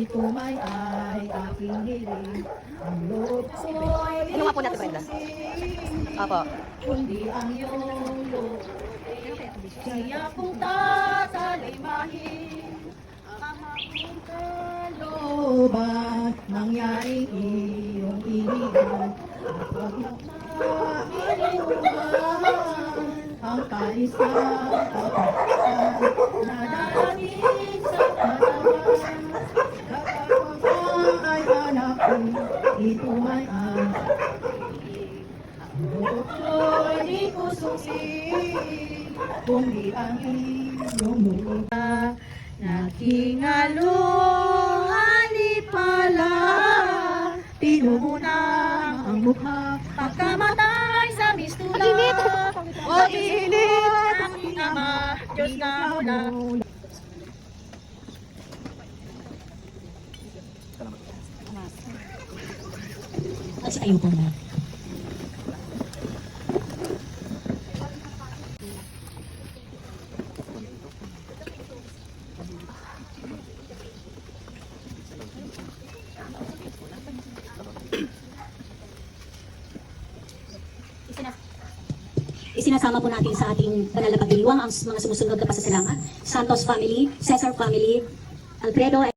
ito may ay aking hiling. Ang loob ko'y Ano nga po natin, Brenda? Apo. kundi ang iyong loob. Siya kong tatalimahin, ang aking kalooban, mangyaring iyong iniwan. Kapag nakainuman, ang kaisang kapatid na darating sa katawan. Kapag ay anak ko, ito may anak. Ang buhok ko'y di ko susiin, kundi ang iyong mukha. Nakingaluhan ni pala, tinunang ang mukha. Pagkamatay sa mistula, o init, aking ama, Diyos na mula. Kasi ayoko na. Isinasama po natin sa ating banal na pagdiriwang ang mga sumusunod na pasasalamatan. Santos family, Cesar family, Alfredo